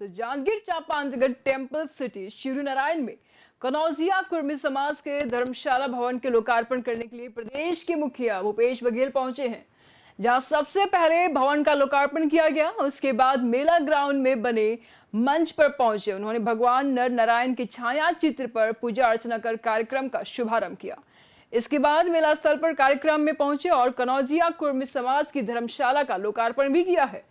तो जांजगीर चांपा अंतर्गत temple city Shivri Narayan में कनौजिया कुर्मी समाज के धर्मशाला भवन के लोकार्पण करने के लिए प्रदेश के मुखिया भूपेश बघेल पहुंचे हैं, जहां सबसे पहले भवन का लोकार्पण किया गया। उसके बाद मेला ग्राउंड में बने मंच पर पहुंचे उन्होंने भगवान नर नारायण के छाया चित्र पर पूजा अर्चना कर कार्यक्रम का शुभारंभ किया। इसके बाद मेला स्थल पर कार्यक्रम में पहुंचे और कनौजिया कुर्मी समाज की धर्मशाला का लोकार्पण भी किया है।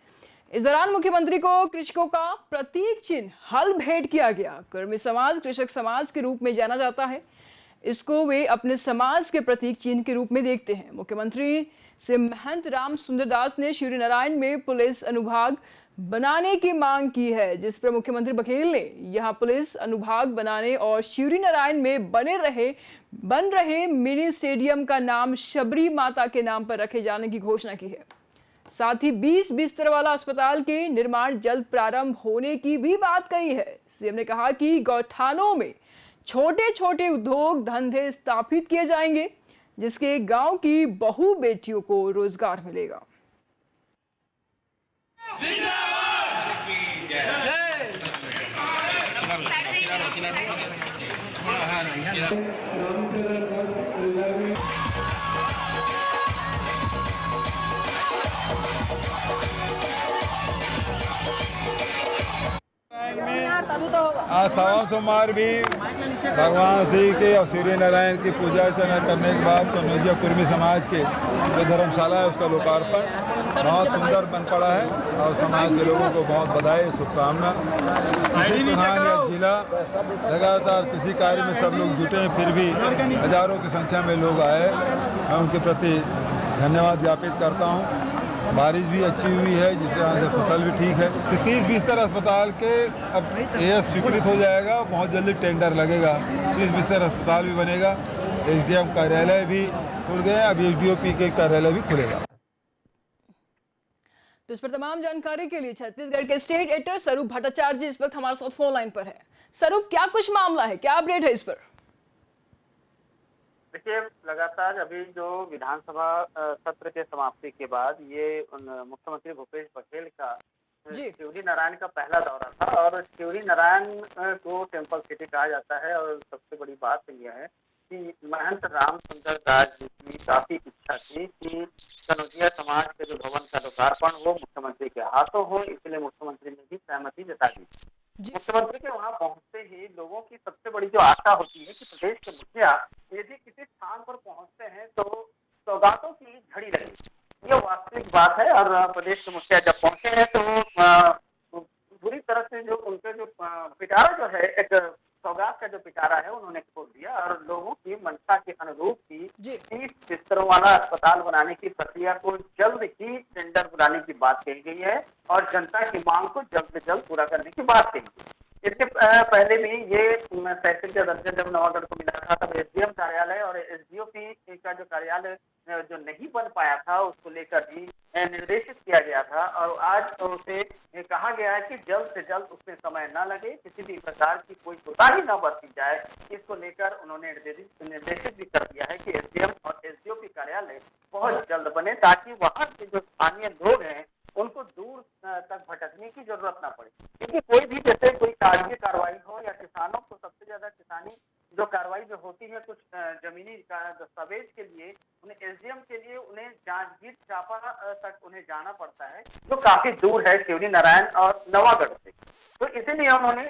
इस दौरान मुख्यमंत्री को कृषकों का प्रतीक चिन्ह हल भेंट किया गया। कुर्मी समाज कृषक समाज के रूप में जाना जाता है, इसको वे अपने समाज के प्रतीक चिन्ह के रूप में देखते हैं। मुख्यमंत्री से महंत राम सुंदर दास ने शिवरी नारायण में पुलिस अनुभाग बनाने की मांग की है, जिस पर मुख्यमंत्री बघेल ने यहां पुलिस अनुभाग बनाने और शिवरी नारायण में बन रहे मिनी स्टेडियम का नाम शबरी माता के नाम पर रखे जाने की घोषणा की है। साथ ही 20 बिस्तर वाला अस्पताल के निर्माण जल्द प्रारंभ होने की भी बात कही है। सीएम ने कहा कि गौठानों में छोटे छोटे उद्योग धंधे स्थापित किए जाएंगे, जिसके गांव की बहु बेटियों को रोजगार मिलेगा। आज सवा सोमवार भी भगवान श्री के और सूर्य नारायण की पूजा अर्चना करने के बाद कनौजिया कुर्मी समाज के जो धर्मशाला है उसका लोकार्पण बहुत सुंदर बन पड़ा है और समाज के लोगों को बहुत बधाई, शुभकामना। किसी प्रधान या जिला लगातार किसी कार्य में सब लोग जुटे हैं, फिर भी हजारों की संख्या में लोग आए। मैं उनके प्रति धन्यवाद ज्ञापित करता हूँ। बारिश भी अच्छी हुई है, जिससे यहाँ से फसल भी ठीक है। तो 30 बिस्तर अस्पताल के अब एएस स्वीकृत हो जाएगा, बहुत जल्दी टेंडर लगेगा। 30 बिस्तर अस्पताल भी बनेगा, एसडीएम कार्यालय भी खुल गए, अब एसडीओपी के कार्यालय भी खुलेगा। तो इस पर तमाम जानकारी के लिए छत्तीसगढ़ के स्टेट एडिटर स्वरूप भट्टाचार्य इस वक्त हमारे साथ फोन लाइन पर है। स्वरूप, क्या कुछ मामला है, क्या अपडेट है इस पर? देखिए, लगातार अभी जो विधानसभा सत्र के समाप्ति के बाद ये मुख्यमंत्री भूपेश बघेल का शिवरी नारायण का पहला दौरा था और शिवरी नारायण को टेम्पल सिटी कहा जाता है। और सबसे बड़ी बात यह है कि महंत राम सुंदर दास जी की काफी इच्छा थी कि कनौजिया समाज के जो भवन का लोकार्पण वो मुख्यमंत्री के हाथों हो, इसलिए मुख्यमंत्री ने भी सहमति जता दी। मुख्यमंत्री के वहां पहुंचते ही लोगों की सबसे बड़ी जो आशा होती है कि प्रदेश के मुखिया यदि किसी स्थान पर पहुंचते हैं तो सौगातों की झड़ी लगी। ये वास्तविक बात है और प्रदेश के मुखिया जब पहुंचे हैं तो बुरी तरह से जो उनके जो पिटारा जो है, एक सौगात का जो पिटारा है उन्होंने खोल दिया और लोगों की मंशा के अनुरूप की 30 बिस्तरों वाला अस्पताल बनाने की प्रक्रिया को जल्द ही टेंडर बुलाने की बात कही गई है और जनता की मांग को जल्द से जल्द पूरा करने की बात कही गई। इसके पहले भी ये तहसील के दर्जे जब नवागढ़ को मिला था तब एसडीएम कार्यालय और एसडीओपी का जो कार्यालय जो नहीं बन पाया था उसको लेकर भी निर्देशित किया गया था और आज उसे कहा गया है कि जल्द से जल्द उसमें समय न लगे, किसी भी प्रकार की कोई कोताही न बरती जाए। इसको लेकर उन्होंने निर्देशित भी कर दिया है कि एसडीएम और एसडीओपी कार्यालय बहुत जल्द बने ताकि वहाँ के जो स्थानीय लोग हैं उनको दूर तक भटकने की जरूरत ना पड़े। क्योंकि कोई भी जैसे कोई कागजी कार्रवाई हो या किसानों को सबसे ज्यादा किसानी जो कार्रवाई जो होती है कुछ जमीनी दस्तावेज के लिए उन्हें एसडीएम के लिए उन्हें जांजगीर चांपा तक उन्हें जाना पड़ता है, जो काफी दूर है शिवरी नारायण और नवागढ़ से। तो इसीलिए उन्होंने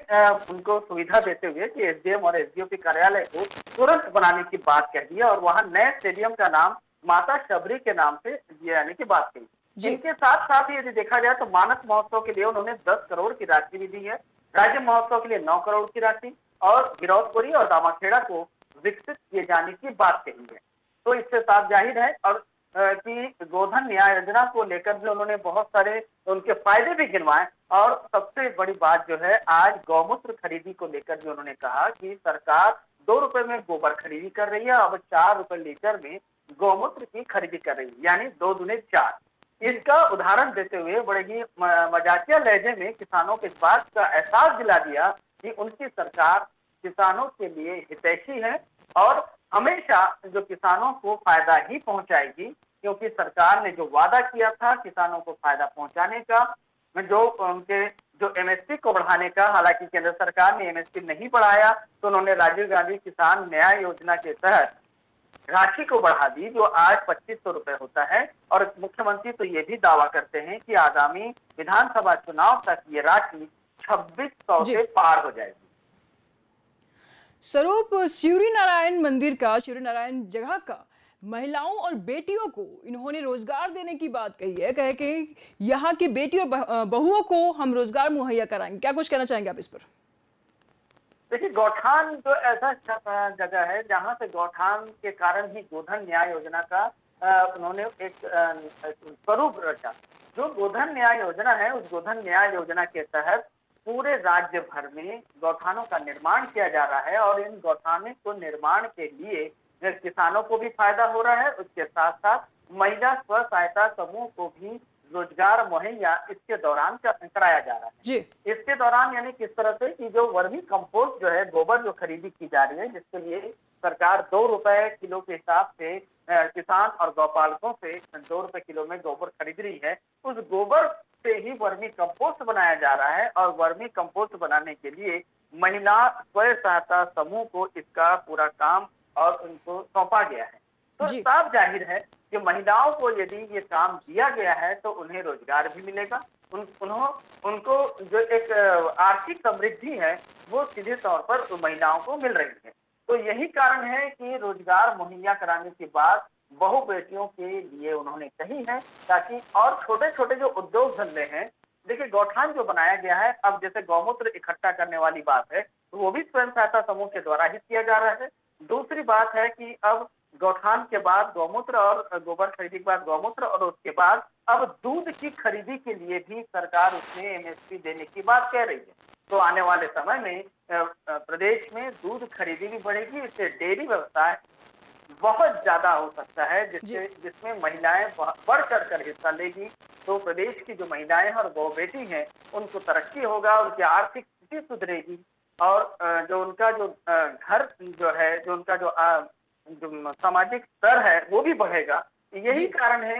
उनको सुविधा देते हुए कि एसडीएम और एसडीओपी कार्यालय को तुरंत बनाने की बात कह दी और वहाँ नए स्टेडियम का नाम माता शबरी के नाम से दिए जाने की बात कही। इनके साथ साथ ही यदि देखा जाए तो मानस महोत्सव के लिए उन्होंने 10 करोड़ की राशि भी दी है, राज्य महोत्सव के लिए 9 करोड़ की राशि और गिरौदपुरी और दामाखेड़ा को विकसित किए जाने की बात कही है। तो इससे साफ जाहिर है और कि गोधन न्याय योजना को लेकर भी उन्होंने बहुत सारे उनके फायदे भी गिनवाए और सबसे बड़ी बात जो है आज गौमूत्र खरीदी को लेकर भी उन्होंने कहा कि सरकार 2 रुपए में गोबर खरीदी कर रही है, अब 4 रुपए लीटर में गौमूत्र की खरीदी कर रही है, यानी 2 दूने 4। इसका उदाहरण देते हुए बड़े ही मजाकिया लहजे में किसानों के इस बात का एहसास दिला दिया कि उनकी सरकार किसानों के लिए हितैषी है और हमेशा जो किसानों को फायदा ही पहुंचाएगी, क्योंकि सरकार ने जो वादा किया था किसानों को फायदा पहुंचाने का, जो उनके जो एमएसपी को बढ़ाने का, हालांकि केंद्र सरकार ने एमएसपी नहीं बढ़ाया, तो उन्होंने राजीव गांधी किसान न्याय योजना के तहत राशि को बढ़ा दी, जो आज 2500 रुपए होता है। और मुख्यमंत्री तो ये भी दावा करते हैं कि आगामी विधानसभा चुनाव तक ये राशि 2600 से पार हो जाएगी। स्वरूप, शिवरी नारायण मंदिर का, शिवरी नारायण जगह का महिलाओं और बेटियों को इन्होंने रोजगार देने की बात कही है। कहे कि यहाँ की बेटी और बहुओं को हम रोजगार मुहैया कराएंगे। क्या कुछ कहना चाहेंगे आप इस पर? देखिए, गौठान जो ऐसा जगह है जहां से गौठान के कारण ही गोधन न्याय योजना का उन्होंने एक स्वरूप रचा। जो गोधन न्याय योजना है, उस गोधन न्याय योजना के तहत पूरे राज्य भर में गौठानों का निर्माण किया जा रहा है और इन गौठानों को निर्माण के लिए किसानों को भी फायदा हो रहा है, उसके साथ साथ महिला स्व सहायता समूह को भी रोजगार मुहैया इसके दौरान कराया जा रहा है जी। इसके दौरान यानी किस तरह से कि जो वर्मी कंपोस्ट जो है, गोबर जो खरीदी की जा रही है, जिसके लिए सरकार 2 रुपए किलो के हिसाब से किसान और गौपालकों से 2 रुपए किलो में गोबर खरीद रही है, उस गोबर से ही वर्मी कंपोस्ट बनाया जा रहा है। और वर्मी कंपोस्ट बनाने के लिए महिला स्वयं सहायता समूह को इसका पूरा काम और उनको सौंपा गया है। तो साफ जाहिर है कि महिलाओं को यदि ये काम दिया गया है तो उन्हें रोजगार भी मिलेगा, उनको जो एक आर्थिक समृद्धि है वो सीधे तौर पर महिलाओं को मिल रही है। तो यही कारण है कि रोजगार मुहैया कराने की बात बहु बेटियों के लिए उन्होंने कही है, ताकि और छोटे छोटे जो उद्योग धंधे हैं, देखिए गौठान जो बनाया गया है, अब जैसे गौमूत्र इकट्ठा करने वाली बात है, तो वो भी स्वयं सहायता समूह के द्वारा ही किया जा रहा है। दूसरी बात है कि अब गौठान के बाद गौमूत्र और गोबर खरीदी के बाद गौमूत्र और उसके बाद अब दूध की खरीदी के लिए भी सरकार उसमें एमएसपी देने की बात कह रही है। तो आने वाले समय में प्रदेश में दूध खरीदी भी बढ़ेगी, इससे डेयरी व्यवसाय बहुत ज्यादा हो सकता है, जिसमें महिलाएं बढ़ चढ़ कर हिस्सा लेगी। तो प्रदेश की जो महिलाएं और गौ बेटी हैं उनको तरक्की होगा, उनकी आर्थिक स्थिति सुधरेगी और जो उनका जो घर जो है, जो उनका जो सामाजिक स्तर है वो भी बढ़ेगा। यही कारण है